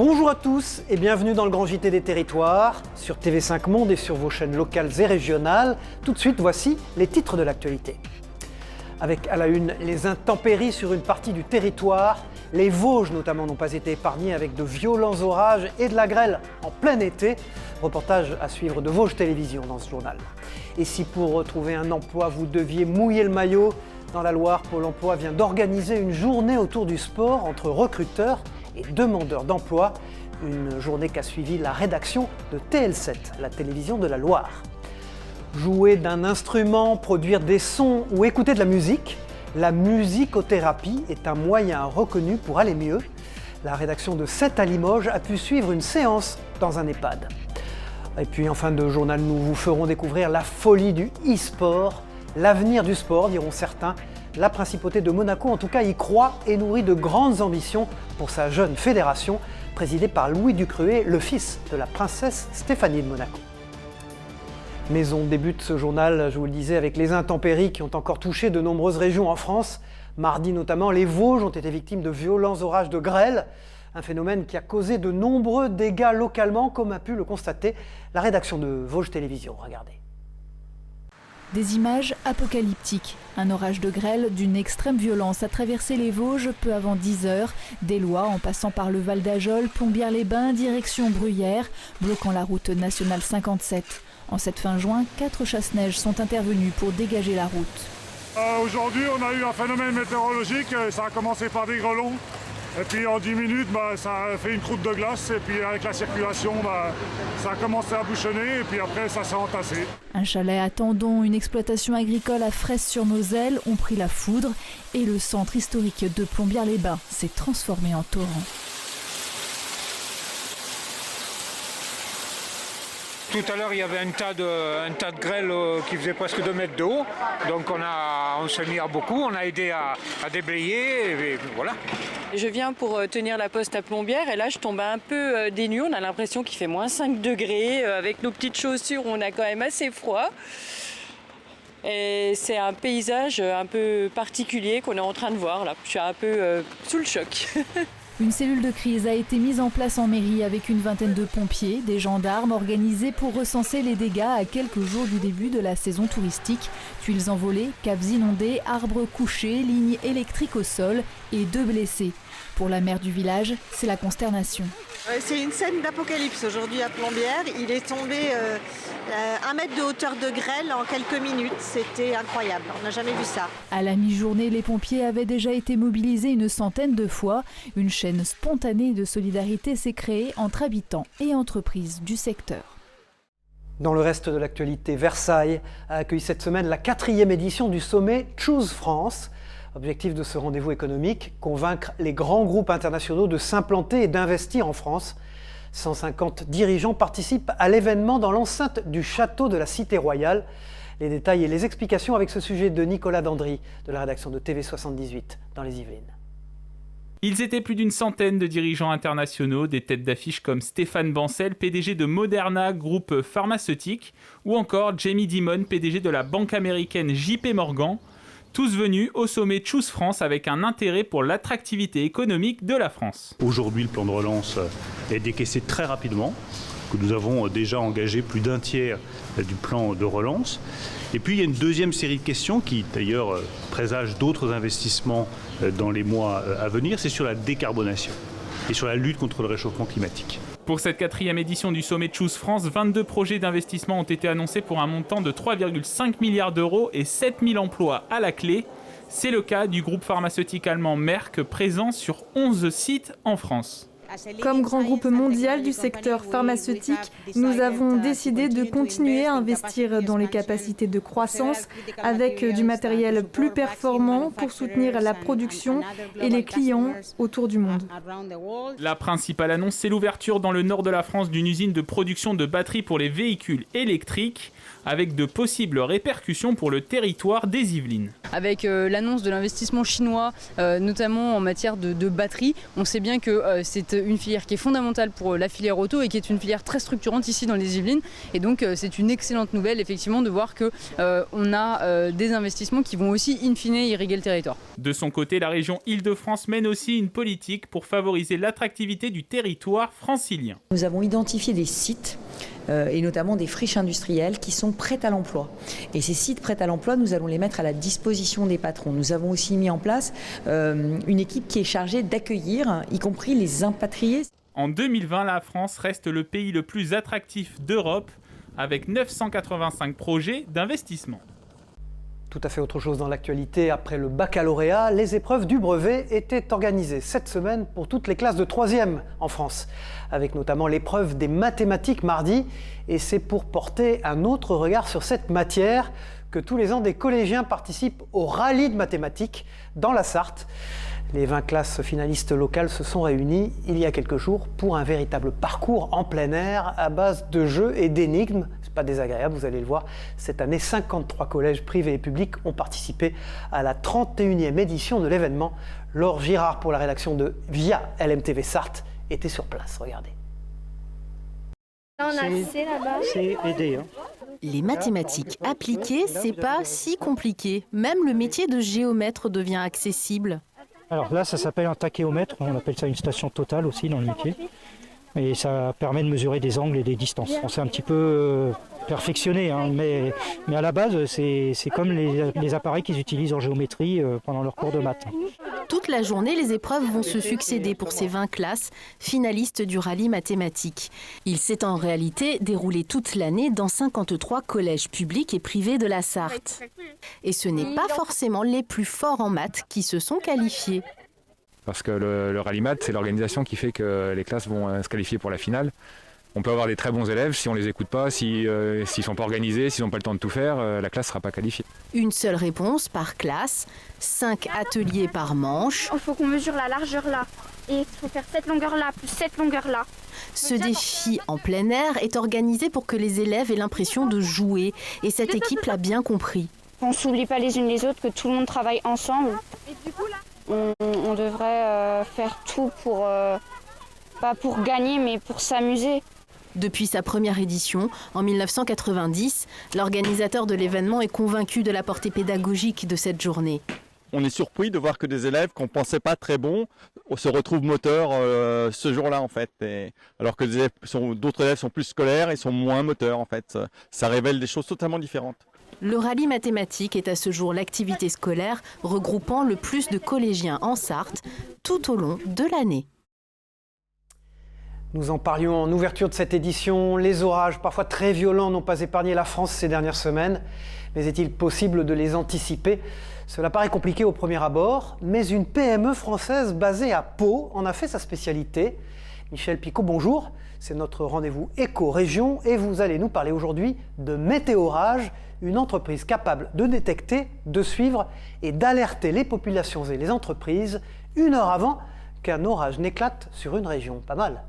Bonjour à tous et bienvenue dans le Grand JT des Territoires, sur TV5 Monde et sur vos chaînes locales et régionales. Tout de suite, voici les titres de l'actualité. Avec à la une, les intempéries sur une partie du territoire. Les Vosges notamment n'ont pas été épargnés avec de violents orages et de la grêle en plein été. Reportage à suivre de Vosges Télévisions dans ce journal. Et si pour retrouver un emploi, vous deviez mouiller le maillot, dans la Loire, Pôle emploi vient d'organiser une journée autour du sport entre recruteurs et demandeurs d'emploi. Une journée qu'a suivi la rédaction de TL7, la télévision de la Loire. Jouer d'un instrument, produire des sons ou écouter de la musique, la musicothérapie est un moyen reconnu pour aller mieux. La rédaction de 7 à Limoges a pu suivre une séance dans un EHPAD. Et puis en fin de journal, nous vous ferons découvrir la folie du e-sport, l'avenir du sport, diront certains. La principauté de Monaco, en tout cas, y croit et nourrit de grandes ambitions pour sa jeune fédération, présidée par Louis Ducruet, le fils de la princesse Stéphanie de Monaco. Mais on débute ce journal, je vous le disais, avec les intempéries qui ont encore touché de nombreuses régions en France. Mardi notamment, les Vosges ont été victimes de violents orages de grêle, un phénomène qui a causé de nombreux dégâts localement, comme a pu le constater la rédaction de Vosges Télévisions. Regardez. Des images apocalyptiques. Un orage de grêle d'une extrême violence a traversé les Vosges peu avant 10 heures, d'Éloie en passant par le Val d'Ajol, Plombières-les-Bains, direction Bruyères, bloquant la route nationale 57. En cette fin juin, 4 chasse-neige sont intervenus pour dégager la route. Aujourd'hui, on a eu un phénomène météorologique, ça a commencé par des grêlons. Et puis en 10 minutes, ça a fait une croûte de glace et puis avec la circulation, ça a commencé à bouchonner et puis après ça s'est entassé. Un chalet à Tendon, une exploitation agricole à Fraisse-sur-Moselle ont pris la foudre et le centre historique de Plombières-les-Bains s'est transformé en torrent. Tout à l'heure, il y avait un tas de grêle qui faisait presque 2 mètres de haut. Donc on s'est mis à beaucoup, on a aidé à déblayer, et voilà. Je viens pour tenir la poste à Plombières et là je tombe un peu des nues. On a l'impression qu'il fait moins 5 degrés. Avec nos petites chaussures, on a quand même assez froid. Et c'est un paysage un peu particulier qu'on est en train de voir là. Je suis un peu sous le choc. Une cellule de crise a été mise en place en mairie avec une vingtaine de pompiers, des gendarmes organisés pour recenser les dégâts à quelques jours du début de la saison touristique. Tuiles envolées, caves inondées, arbres couchés, lignes électriques au sol et 2 blessés. Pour la maire du village, c'est la consternation. C'est une scène d'apocalypse aujourd'hui à Plombières. Il est tombé 1 mètre de hauteur de grêle en quelques minutes. C'était incroyable, on n'a jamais vu ça. À la mi-journée, les pompiers avaient déjà été mobilisés une centaine de fois. Une chaîne spontanée de solidarité s'est créée entre habitants et entreprises du secteur. Dans le reste de l'actualité, Versailles a accueilli cette semaine la 4e édition du sommet Choose France. Objectif de ce rendez-vous économique, convaincre les grands groupes internationaux de s'implanter et d'investir en France. 150 dirigeants participent à l'événement dans l'enceinte du château de la Cité Royale. Les détails et les explications avec ce sujet de Nicolas Dandry, de la rédaction de TV78 dans les Yvelines. Ils étaient plus d'une centaine de dirigeants internationaux, des têtes d'affiche comme Stéphane Bancel, PDG de Moderna, groupe pharmaceutique, ou encore Jamie Dimon, PDG de la banque américaine JP Morgan. Tous venus au sommet Choose France avec un intérêt pour l'attractivité économique de la France. Aujourd'hui, le plan de relance est décaissé très rapidement, que nous avons déjà engagé plus d'un tiers du plan de relance. Et puis, il y a une deuxième série de questions qui, d'ailleurs, présagent d'autres investissements dans les mois à venir. C'est sur la décarbonation et sur la lutte contre le réchauffement climatique. Pour cette 4e édition du sommet Choose France, 22 projets d'investissement ont été annoncés pour un montant de 3,5 milliards d'euros et 7000 emplois à la clé. C'est le cas du groupe pharmaceutique allemand Merck, présent sur 11 sites en France. Comme grand groupe mondial du secteur pharmaceutique, nous avons décidé de continuer à investir dans les capacités de croissance avec du matériel plus performant pour soutenir la production et les clients autour du monde. La principale annonce, c'est l'ouverture dans le nord de la France d'une usine de production de batteries pour les véhicules électriques. avec de possibles répercussions pour le territoire des Yvelines. Avec l'annonce de l'investissement chinois, notamment en matière de batteries, on sait bien que c'est une filière qui est fondamentale pour la filière auto et qui est une filière très structurante ici dans les Yvelines. Et donc c'est une excellente nouvelle effectivement de voir qu'on a des investissements qui vont aussi in fine irriguer le territoire. De son côté, la région Île-de-France mène aussi une politique pour favoriser l'attractivité du territoire francilien. Nous avons identifié des sites et notamment des friches industrielles qui sont prêtes à l'emploi. Et ces sites prêts à l'emploi, nous allons les mettre à la disposition des patrons. Nous avons aussi mis en place une équipe qui est chargée d'accueillir, y compris les impatriés. En 2020, la France reste le pays le plus attractif d'Europe, avec 985 projets d'investissement. Tout à fait autre chose dans l'actualité. Après le baccalauréat, les épreuves du brevet étaient organisées cette semaine pour toutes les classes de 3e en France, avec notamment l'épreuve des mathématiques mardi. Et c'est pour porter un autre regard sur cette matière que tous les ans des collégiens participent au rallye de mathématiques dans la Sarthe. Les 20 classes finalistes locales se sont réunies il y a quelques jours pour un véritable parcours en plein air à base de jeux et d'énigmes. C'est pas désagréable, vous allez le voir. Cette année, 53 collèges privés et publics ont participé à la 31e édition de l'événement. Laure Girard pour la rédaction de Via LMTV Sarthe était sur place. Regardez. On a C là-bas. C'est aider. Les mathématiques appliquées, c'est pas si compliqué. Même le métier de géomètre devient accessible. Alors là, ça s'appelle un tachéomètre, on appelle ça une station totale aussi dans le métier. Et ça permet de mesurer des angles et des distances. On s'est un petit peu perfectionné, hein, mais à la base, c'est comme les appareils qu'ils utilisent en géométrie pendant leur cours de maths. Toute la journée, les épreuves vont se succéder pour ces 20 classes finalistes du rallye mathématique. Il s'est en réalité déroulé toute l'année dans 53 collèges publics et privés de la Sarthe. Et ce n'est pas forcément les plus forts en maths qui se sont qualifiés. Parce que le rallye maths, c'est l'organisation qui fait que les classes vont se qualifier pour la finale. On peut avoir des très bons élèves, si on ne les écoute pas, s'ils ne sont pas organisés, s'ils n'ont pas le temps de tout faire, la classe ne sera pas qualifiée. Une seule réponse par classe, 5 ateliers par manche. Il faut qu'on mesure la largeur là, et il faut faire cette longueur là, plus cette longueur là. Ce défi en plein air est organisé pour que les élèves aient l'impression de jouer, et cette équipe l'a bien compris. On ne s'oublie pas les unes les autres, que tout le monde travaille ensemble. On devrait faire tout pour, pas pour gagner, mais pour s'amuser. Depuis sa première édition, en 1990, l'organisateur de l'événement est convaincu de la portée pédagogique de cette journée. On est surpris de voir que des élèves qu'on ne pensait pas très bons se retrouvent moteurs ce jour-là en fait. Alors que d'autres élèves sont plus scolaires et sont moins moteurs en fait. Ça révèle des choses totalement différentes. Le rallye mathématique est à ce jour l'activité scolaire regroupant le plus de collégiens en Sarthe tout au long de l'année. Nous en parlions en ouverture de cette édition. Les orages, parfois très violents, n'ont pas épargné la France ces dernières semaines. Mais est-il possible de les anticiper ? Cela paraît compliqué au premier abord, mais une PME française basée à Pau en a fait sa spécialité. Michel Picot, bonjour. C'est notre rendez-vous éco-région et vous allez nous parler aujourd'hui de Météorage, une entreprise capable de détecter, de suivre et d'alerter les populations et les entreprises 1 heure avant qu'un orage n'éclate sur une région. Pas mal.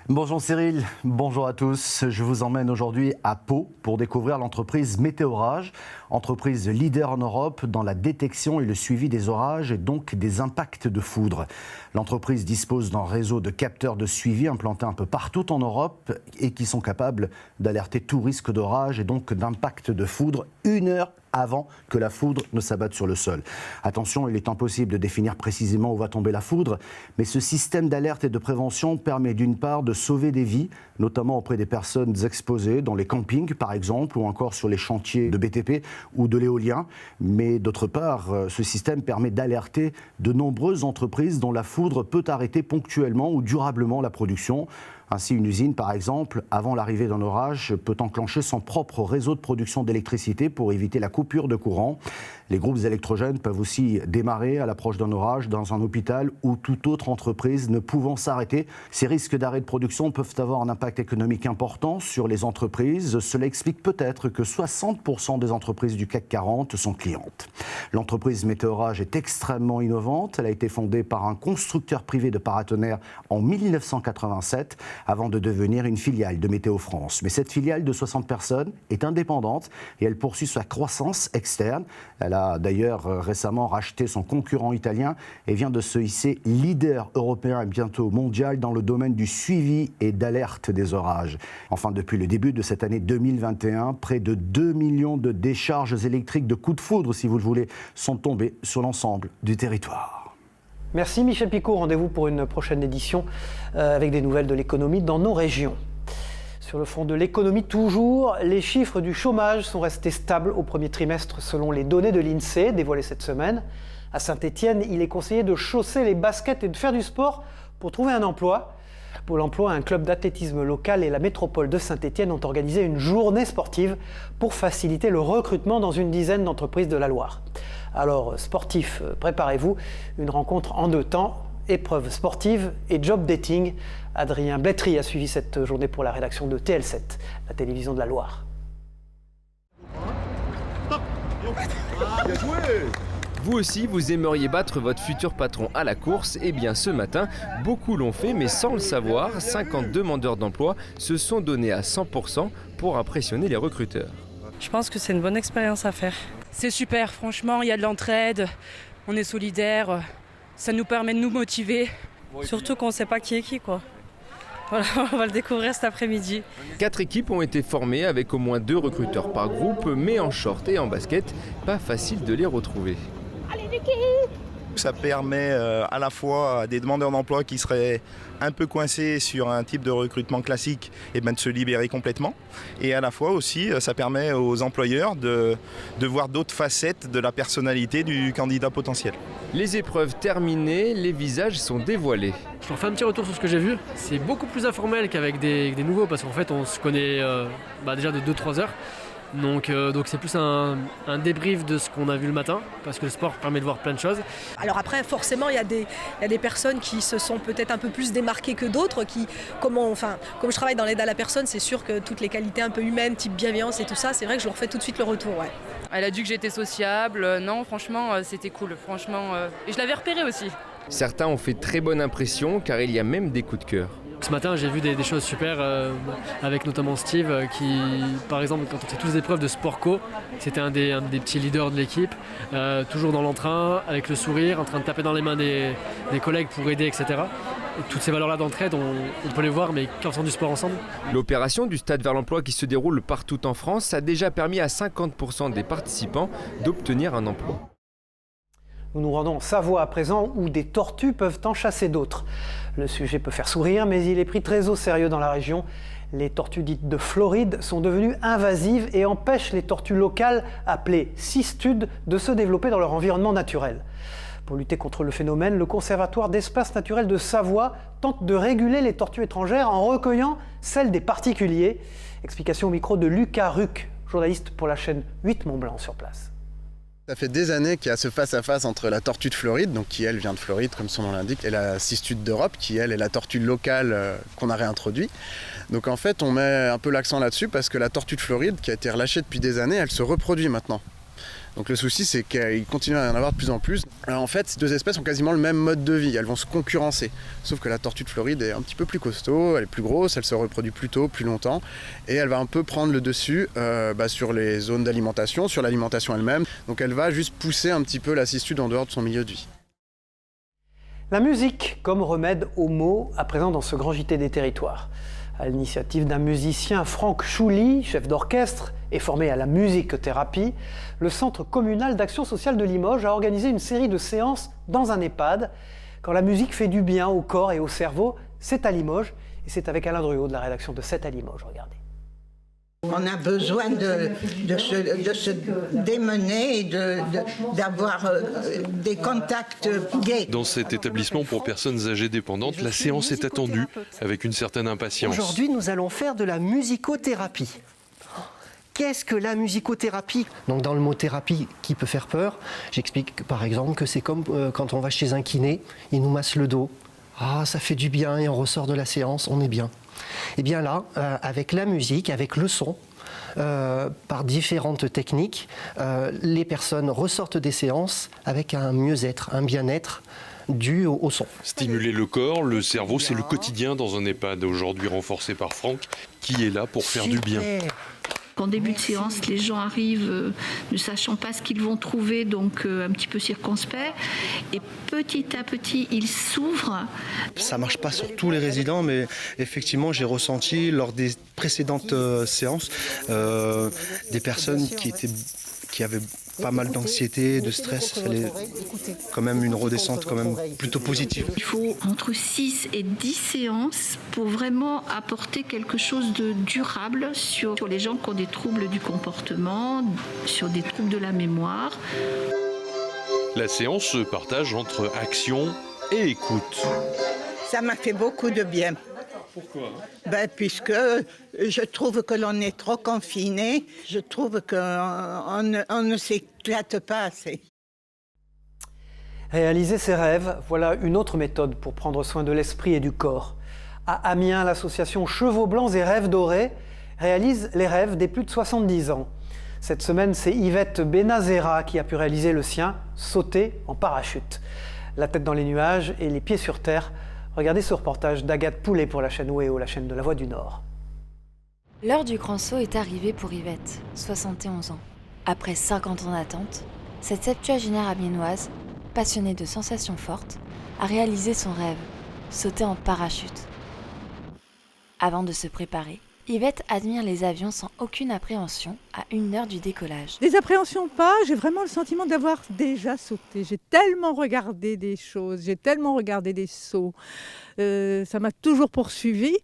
Bonjour Cyril, bonjour à tous. Je vous emmène aujourd'hui à Pau pour découvrir l'entreprise Météorage, entreprise leader en Europe dans la détection et le suivi des orages et donc des impacts de foudre. L'entreprise dispose d'un réseau de capteurs de suivi implantés un peu partout en Europe et qui sont capables d'alerter tout risque d'orage et donc d'impact de foudre 1 heure avant que la foudre ne s'abatte sur le sol. Attention, il est impossible de définir précisément où va tomber la foudre, mais ce système d'alerte et de prévention permet d'une part de sauver des vies, notamment auprès des personnes exposées dans les campings par exemple, ou encore sur les chantiers de BTP ou de l'éolien, mais d'autre part, ce système permet d'alerter de nombreuses entreprises dont la foudre peut arrêter ponctuellement ou durablement la production. Ainsi, une usine, par exemple, avant l'arrivée d'un orage, peut enclencher son propre réseau de production d'électricité pour éviter la coupure de courant. Les groupes électrogènes peuvent aussi démarrer à l'approche d'un orage dans un hôpital ou toute autre entreprise ne pouvant s'arrêter. Ces risques d'arrêt de production peuvent avoir un impact économique important sur les entreprises. Cela explique peut-être que 60% des entreprises du CAC 40 sont clientes. L'entreprise Météorage est extrêmement innovante. Elle a été fondée par un constructeur privé de paratonnerres en 1987 avant de devenir une filiale de Météo France. Mais cette filiale de 60 personnes est indépendante et elle poursuit sa croissance externe. Elle a d'ailleurs récemment racheté son concurrent italien et vient de se hisser leader européen et bientôt mondial dans le domaine du suivi et d'alerte des orages. Enfin, depuis le début de cette année 2021, près de 2 millions de décharges électriques de coups de foudre, si vous le voulez, sont tombées sur l'ensemble du territoire. Merci Michel Picot, rendez-vous pour une prochaine édition avec des nouvelles de l'économie dans nos régions. Sur le front de l'économie toujours, les chiffres du chômage sont restés stables au premier trimestre selon les données de l'INSEE dévoilées cette semaine. À Saint-Étienne, il est conseillé de chausser les baskets et de faire du sport pour trouver un emploi. Pôle emploi, un club d'athlétisme local et la métropole de Saint-Étienne ont organisé une journée sportive pour faciliter le recrutement dans une dizaine d'entreprises de la Loire. Alors, sportifs, préparez-vous, une rencontre en 2 temps, épreuve sportive et job dating. Adrien Blétry a suivi cette journée pour la rédaction de TL7, la télévision de la Loire. Bien joué. Vous aussi, vous aimeriez battre votre futur patron à la course? Eh bien, ce matin, beaucoup l'ont fait, mais sans le savoir, 50 demandeurs d'emploi se sont donnés à 100% pour impressionner les recruteurs. Je pense que c'est une bonne expérience à faire. C'est super, franchement, il y a de l'entraide, on est solidaires, ça nous permet de nous motiver. Surtout qu'on ne sait pas qui est qui, quoi. Voilà, on va le découvrir cet après-midi. 4 équipes ont été formées avec au moins 2 recruteurs par groupe, mais en short et en basket, pas facile de les retrouver. Ça permet à la fois à des demandeurs d'emploi qui seraient un peu coincés sur un type de recrutement classique et de se libérer complètement. Et à la fois aussi, ça permet aux employeurs de voir d'autres facettes de la personnalité du candidat potentiel. Les épreuves terminées, les visages sont dévoilés. Je leur fais un petit retour sur ce que j'ai vu. C'est beaucoup plus informel qu'avec des nouveaux parce qu'en fait on se connaît déjà de 2-3 heures. Donc c'est plus un débrief de ce qu'on a vu le matin, parce que le sport permet de voir plein de choses. Alors après, forcément, il y a des personnes qui se sont peut-être un peu plus démarquées que d'autres, comme je travaille dans l'aide à la personne, c'est sûr que toutes les qualités un peu humaines, type bienveillance et tout ça, c'est vrai que je leur fais tout de suite le retour. Ouais. Elle a dit que j'étais sociable, non, franchement, c'était cool, franchement, et je l'avais repéré aussi. Certains ont fait très bonne impression, car il y a même des coups de cœur. Ce matin, j'ai vu des choses super, avec notamment Steve, qui, par exemple, quand on fait toutes les épreuves de sport co, c'était un des petits leaders de l'équipe, toujours dans l'entrain, avec le sourire, en train de taper dans les mains des collègues pour aider, etc. Et toutes ces valeurs-là d'entraide, on peut les voir, mais qu'en faisant du sport ensemble. L'opération du Stade vers l'emploi qui se déroule partout en France a déjà permis à 50% des participants d'obtenir un emploi. Nous nous rendons en Savoie à présent, où des tortues peuvent en chasser d'autres. Le sujet peut faire sourire, mais il est pris très au sérieux dans la région. Les tortues dites de Floride sont devenues invasives et empêchent les tortues locales, appelées cistudes, de se développer dans leur environnement naturel. Pour lutter contre le phénomène, le Conservatoire d'espaces naturels de Savoie tente de réguler les tortues étrangères en recueillant celles des particuliers. Explication au micro de Lucas Ruc, journaliste pour la chaîne 8 Mont-Blanc sur place. Ça fait des années qu'il y a ce face-à-face entre la tortue de Floride, donc qui elle vient de Floride comme son nom l'indique, et la cistude d'Europe, qui elle est la tortue locale qu'on a réintroduite. Donc en fait on met un peu l'accent là-dessus parce que la tortue de Floride, qui a été relâchée depuis des années, elle se reproduit maintenant. Donc le souci c'est qu'il continue à y en avoir de plus en plus. Alors, en fait ces deux espèces ont quasiment le même mode de vie, elles vont se concurrencer. Sauf que la tortue de Floride est un petit peu plus costaud, elle est plus grosse, elle se reproduit plus tôt, plus longtemps. Et elle va un peu prendre le dessus sur les zones d'alimentation, sur l'alimentation elle-même. Donc elle va juste pousser un petit peu la cistude en dehors de son milieu de vie. La musique comme remède aux maux, à présent dans ce grand JT des territoires. À l'initiative d'un musicien, Franck Chouli, chef d'orchestre et formé à la musique-thérapie, le Centre communal d'action sociale de Limoges a organisé une série de séances dans un EHPAD. Quand la musique fait du bien au corps et au cerveau, c'est à Limoges. Et c'est avec Alain Druot de la rédaction de 7 à Limoges. Regardez. On a besoin de se démener et d'avoir des contacts gays. Dans cet établissement pour personnes âgées dépendantes, la séance est attendue avec une certaine impatience. Aujourd'hui, nous allons faire de la musicothérapie. Qu'est-ce que la musicothérapie? Donc dans le mot thérapie qui peut faire peur, j'explique par exemple que c'est comme quand on va chez un kiné, il nous masse le dos. Ah, ça fait du bien et on ressort de la séance, on est bien. Et bien là, avec la musique, avec le son, par différentes techniques, les personnes ressortent des séances avec un mieux-être, un bien-être dû au son. Stimuler le corps, le cerveau, c'est le quotidien dans un EHPAD, aujourd'hui renforcé par Franck, qui est là pour faire du bien. En début de séance, les gens arrivent ne sachant pas ce qu'ils vont trouver, donc un petit peu circonspects. Et petit à petit, ils s'ouvrent. Ça ne marche pas sur tous les résidents, mais effectivement, j'ai ressenti lors des précédentes séances des personnes qui avaient pas mal d'anxiété, de stress. Il fallait quand même une redescente quand même plutôt positive. Il faut entre 6 et 10 séances pour vraiment apporter quelque chose de durable sur les gens qui ont des troubles du comportement, sur des troubles de la mémoire. La séance se partage entre action et écoute. Ça m'a fait beaucoup de bien. Pourquoi? Puisque je trouve que l'on est trop confiné, je trouve qu'on ne s'éclate pas assez. Réaliser ses rêves, voilà une autre méthode pour prendre soin de l'esprit et du corps. À Amiens, l'association Chevaux Blancs et Rêves Dorés réalise les rêves des plus de 70 ans. Cette semaine, c'est Yvette Benazera qui a pu réaliser le sien, sauter en parachute. La tête dans les nuages et les pieds sur terre. Regardez ce reportage d'Agathe Poulet pour la chaîne WEO, la chaîne de la Voix du Nord. L'heure du grand saut est arrivée pour Yvette, 71 ans. Après 50 ans d'attente, cette septuagénaire amiénoise, passionnée de sensations fortes, a réalisé son rêve, sauter en parachute. Avant de se préparer, Yvette admire les avions sans aucune appréhension à 1 heure du décollage. Les appréhensions pas, j'ai vraiment le sentiment d'avoir déjà sauté. J'ai tellement regardé des choses, j'ai tellement regardé des sauts. Ça m'a toujours poursuivi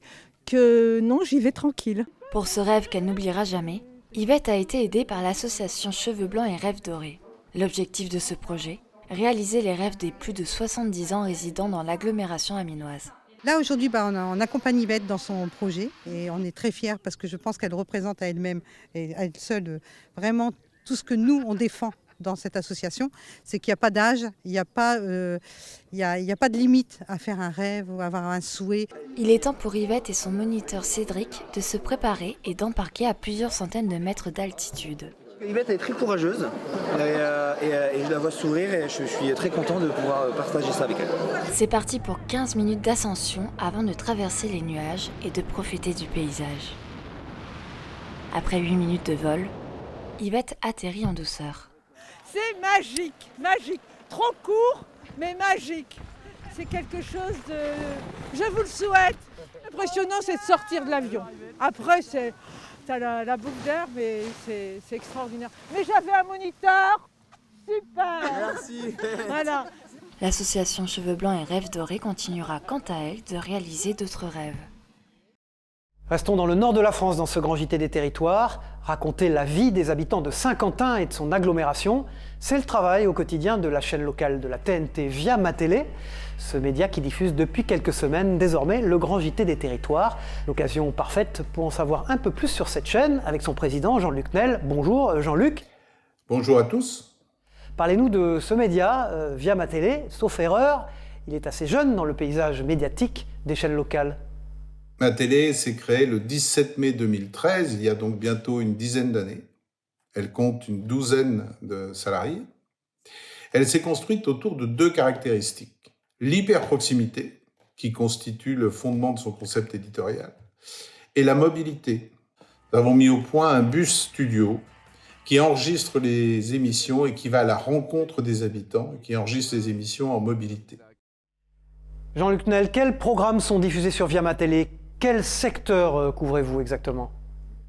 que non, j'y vais tranquille. Pour ce rêve qu'elle n'oubliera jamais, Yvette a été aidée par l'association Cheveux Blancs et Rêves Dorés. L'objectif de ce projet, réaliser les rêves des plus de 70 ans résidant dans l'agglomération amiénoise. Là, aujourd'hui, on accompagne Yvette dans son projet et on est très fiers parce que je pense qu'elle représente à elle-même et à elle seule vraiment tout ce que nous, on défend dans cette association. C'est qu'il n'y a pas d'âge, il n'y a pas de limite à faire un rêve ou avoir un souhait. Il est temps pour Yvette et son moniteur Cédric de se préparer et d'embarquer à plusieurs centaines de mètres d'altitude. Yvette est très courageuse et je la vois sourire et je suis très content de pouvoir partager ça avec elle. C'est parti pour 15 minutes d'ascension avant de traverser les nuages et de profiter du paysage. Après 8 minutes de vol, Yvette atterrit en douceur. C'est magique, magique, trop court mais magique. C'est quelque chose de... Je vous le souhaite. L'impressionnant, c'est de sortir de l'avion. Après, t'as la boucle d'air, mais c'est extraordinaire. Mais j'avais un moniteur, super. Merci. Voilà. L'association Cheveux Blancs et Rêves Dorés continuera quant à elle de réaliser d'autres rêves. Restons dans le nord de la France, dans ce grand JT des territoires. Raconter la vie des habitants de Saint-Quentin et de son agglomération, c'est le travail au quotidien de la chaîne locale de la TNT via Ma Télé, ce média qui diffuse depuis quelques semaines désormais le grand JT des territoires. L'occasion parfaite pour en savoir un peu plus sur cette chaîne avec son président Jean-Luc Nel. Bonjour Jean-Luc. Bonjour à tous. Parlez-nous de ce média via Ma Télé, sauf erreur, il est assez jeune dans le paysage médiatique des chaînes locales. Ma Télé s'est créée le 17 mai 2013, il y a donc bientôt une dizaine d'années. Elle compte une douzaine de salariés. Elle s'est construite autour de 2 caractéristiques. L'hyper-proximité, qui constitue le fondement de son concept éditorial, et la mobilité. Nous avons mis au point un bus studio qui enregistre les émissions et qui va à la rencontre des habitants, et qui enregistre les émissions en mobilité. Jean-Luc Nel, quels programmes sont diffusés sur Via Ma Télé? Quel secteur couvrez-vous exactement?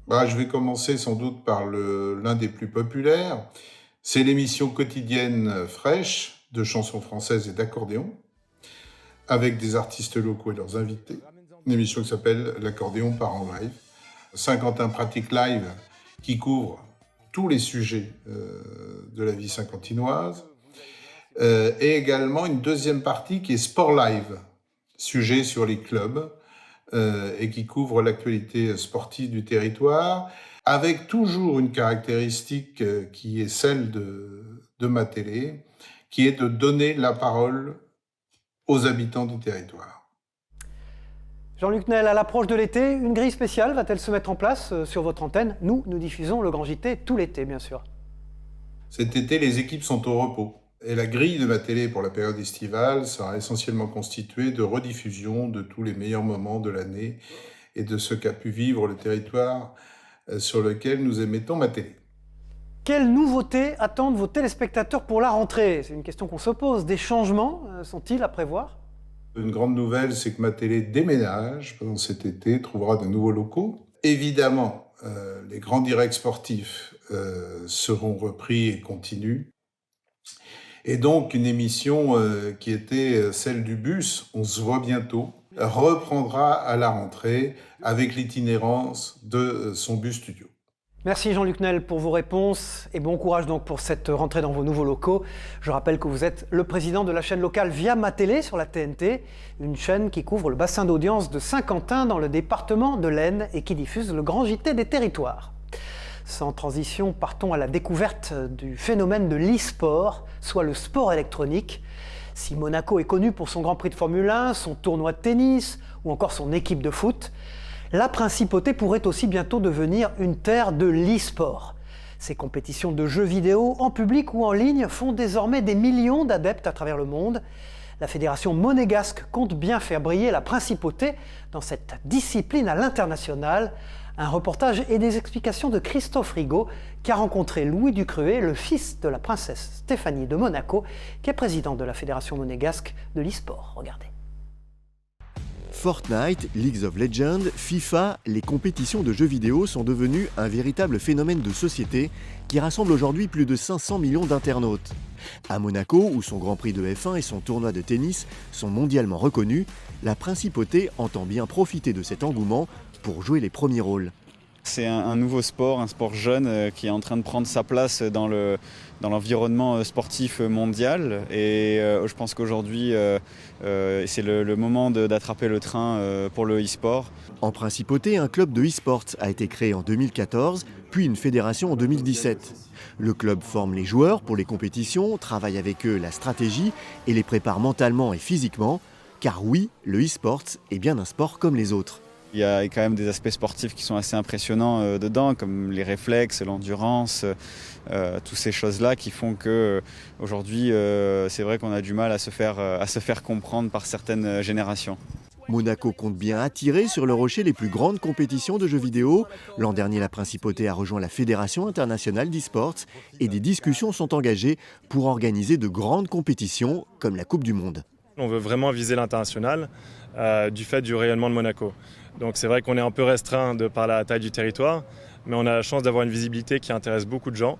Je vais commencer sans doute par l'un des plus populaires. C'est l'émission quotidienne fraîche de chansons françaises et d'accordéon, avec des artistes locaux et leurs invités. Une émission qui s'appelle L'accordéon part en live. Saint-Quentin pratique live, qui couvre tous les sujets de la vie saint-quentinoise. Et également une deuxième partie qui est Sport Live, sujet sur les clubs, et qui couvre l'actualité sportive du territoire. avec toujours une caractéristique qui est celle de ma télé, qui est de donner la parole aux habitants du territoire. Jean-Luc Nel, à l'approche de l'été, une grille spéciale va-t-elle se mettre en place sur votre antenne? Nous diffusons le Grand JT tout l'été, bien sûr. Cet été, les équipes sont au repos. Et la grille de ma télé pour la période estivale sera essentiellement constituée de rediffusions de tous les meilleurs moments de l'année et de ce qu'a pu vivre le territoire sur lequel nous émettons ma télé. Quelles nouveautés attendent vos téléspectateurs pour la rentrée? C'est une question qu'on se pose. Des changements sont-ils à prévoir? Une grande nouvelle, c'est que ma télé déménage pendant cet été, trouvera de nouveaux locaux. Évidemment, les grands directs sportifs seront repris et continuent. Et donc, une émission qui était celle du bus, On se voit bientôt, reprendra à la rentrée avec l'itinérance de son bus studio. Merci Jean-Luc Nel pour vos réponses et bon courage donc pour cette rentrée dans vos nouveaux locaux. Je rappelle que vous êtes le président de la chaîne locale Via Ma Télé sur la TNT, une chaîne qui couvre le bassin d'audience de Saint-Quentin dans le département de l'Aisne et qui diffuse le Grand JT des territoires. Sans transition, partons à la découverte du phénomène de l'e-sport, soit le sport électronique. Si Monaco est connu pour son Grand Prix de Formule 1, son tournoi de tennis ou encore son équipe de foot, la principauté pourrait aussi bientôt devenir une terre de l'e-sport. Ces compétitions de jeux vidéo en public ou en ligne font désormais des millions d'adeptes à travers le monde. La fédération monégasque compte bien faire briller la principauté dans cette discipline à l'international. Un reportage et des explications de Christophe Rigaud qui a rencontré Louis Ducruet, le fils de la princesse Stéphanie de Monaco, qui est président de la fédération monégasque de l'e-sport. Regardez. Fortnite, League of Legends, FIFA, les compétitions de jeux vidéo sont devenues un véritable phénomène de société qui rassemble aujourd'hui plus de 500 millions d'internautes. À Monaco, où son Grand Prix de F1 et son tournoi de tennis sont mondialement reconnus, la principauté entend bien profiter de cet engouement pour jouer les premiers rôles. C'est un nouveau sport, un sport jeune qui est en train de prendre sa place dans l'environnement sportif mondial. Et je pense qu'aujourd'hui, c'est le moment d'attraper le train pour le e-sport. En principauté, un club de e-sport a été créé en 2014, puis une fédération en 2017. Le club forme les joueurs pour les compétitions, travaille avec eux la stratégie et les prépare mentalement et physiquement. Car oui, le e-sport est bien un sport comme les autres. Il y a quand même des aspects sportifs qui sont assez impressionnants dedans, comme les réflexes, l'endurance, toutes ces choses-là qui font qu'aujourd'hui, c'est vrai qu'on a du mal à se faire comprendre par certaines générations. Monaco compte bien attirer sur le rocher les plus grandes compétitions de jeux vidéo. L'an dernier, la principauté a rejoint la Fédération internationale d'e-sports et des discussions sont engagées pour organiser de grandes compétitions comme la Coupe du Monde. On veut vraiment viser l'international du fait du rayonnement de Monaco. Donc c'est vrai qu'on est un peu restreint par la taille du territoire, mais on a la chance d'avoir une visibilité qui intéresse beaucoup de gens.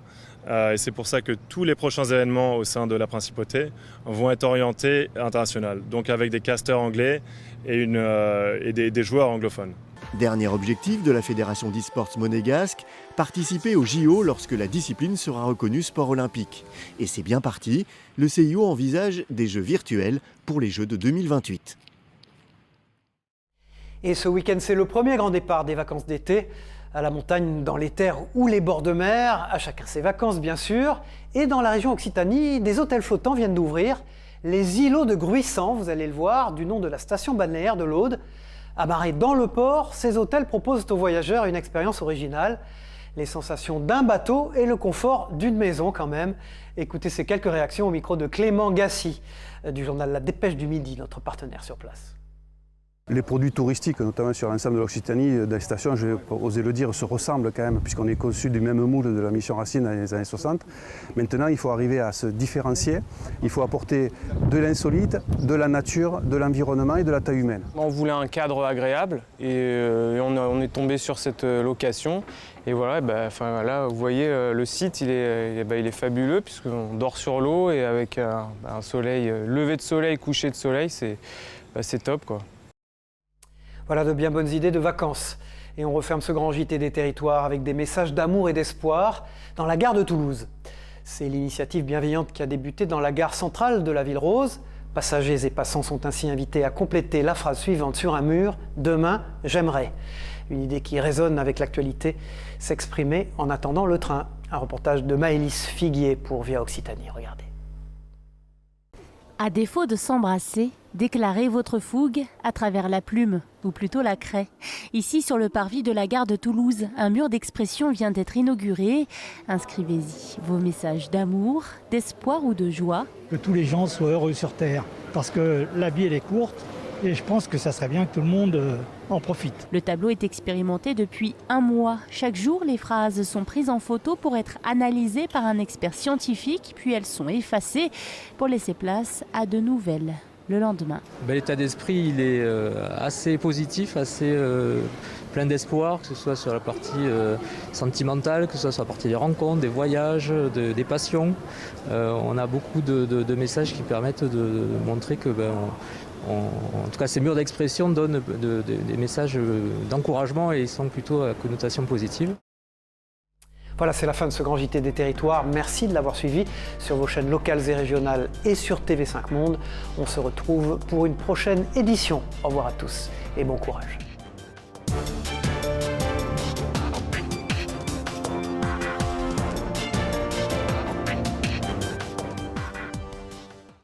Et c'est pour ça que tous les prochains événements au sein de la principauté vont être orientés international, donc avec des casteurs anglais et des joueurs anglophones. Dernier objectif de la Fédération d'e-sports monégasque, participer au JO lorsque la discipline sera reconnue sport olympique. Et c'est bien parti, le CIO envisage des jeux virtuels pour les Jeux de 2028. Et ce week-end, c'est le premier grand départ des vacances d'été, à la montagne, dans les terres ou les bords de mer, à chacun ses vacances bien sûr. Et dans la région Occitanie, des hôtels flottants viennent d'ouvrir, les îlots de Gruissant, vous allez le voir, du nom de la station balnéaire de l'Aude. Amarrés dans le port, ces hôtels proposent aux voyageurs une expérience originale, les sensations d'un bateau et le confort d'une maison quand même. Écoutez ces quelques réactions au micro de Clément Gassi, du journal La Dépêche du Midi, notre partenaire sur place. Les produits touristiques, notamment sur l'ensemble de l'Occitanie, des stations, je vais oser le dire, se ressemblent quand même, puisqu'on est conçu du même moule de la mission Racine dans les années 60. Maintenant, il faut arriver à se différencier. Il faut apporter de l'insolite, de la nature, de l'environnement et de la taille humaine. On voulait un cadre agréable et on est tombé sur cette location. Et voilà, là, vous voyez, le site, il est fabuleux, puisqu'on dort sur l'eau et avec un soleil, lever de soleil, coucher de soleil, c'est top, quoi. Voilà de bien bonnes idées de vacances. Et on referme ce grand JT des territoires avec des messages d'amour et d'espoir dans la gare de Toulouse. C'est l'initiative bienveillante qui a débuté dans la gare centrale de la Ville Rose. Passagers et passants sont ainsi invités à compléter la phrase suivante sur un mur : « Demain, j'aimerais ». Une idée qui résonne avec l'actualité, s'exprimer en attendant le train. Un reportage de Maëlys Figuier pour Via Occitanie. Regardez. À défaut de s'embrasser, déclarez votre fougue à travers la plume, ou plutôt la craie. Ici, sur le parvis de la gare de Toulouse, un mur d'expression vient d'être inauguré. Inscrivez-y vos messages d'amour, d'espoir ou de joie. Que tous les gens soient heureux sur Terre, parce que la vie elle est courte et je pense que ça serait bien que tout le monde en profite. Le tableau est expérimenté depuis 1 mois. Chaque jour, les phrases sont prises en photo pour être analysées par un expert scientifique, puis elles sont effacées pour laisser place à de nouvelles le lendemain. L'état d'esprit, il est assez positif, assez plein d'espoir, que ce soit sur la partie sentimentale, que ce soit sur la partie des rencontres, des voyages, des passions. On a beaucoup de messages qui permettent de montrer que, en tout cas, ces murs d'expression donnent des messages d'encouragement et ils sont plutôt à connotation positive. Voilà, c'est la fin de ce grand JT des territoires. Merci de l'avoir suivi sur vos chaînes locales et régionales et sur TV5 Monde. On se retrouve pour une prochaine édition. Au revoir à tous et bon courage.